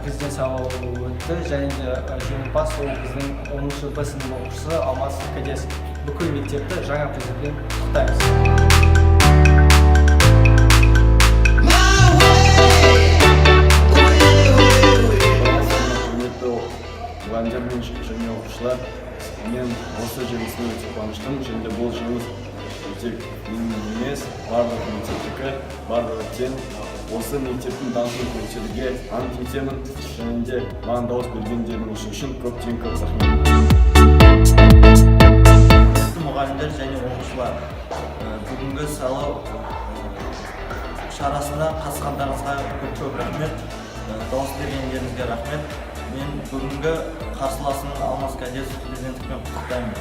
президент сайлауы өтті, және де жеңімпаз ол біздің 10-шы Б сынып оқушысы Алмас Кадес. Бүкіл мектепті жаңа президентпен құттықтаймыз. Мұғалімдер мен және оқушылар, мен осы жеңісіне өте қуаныштымын. Және де бұл жеңіс тек менің емес, барлық мектептікі, барлығы тең. Осы мектептің дамуын көтеруге ант етемін. Және де маған дауыс бергендеріңіз үшін көптен көп рахмет. Мұғалімдер және оқушылар, бүгінгі сайлау шарасына қатысқандарыңызға көп рахмет. Дауыс бергендеріңізге рахмет. Мен бүгінгі қарсыласым Алмас Кадес президенттікпен құттықтаймын.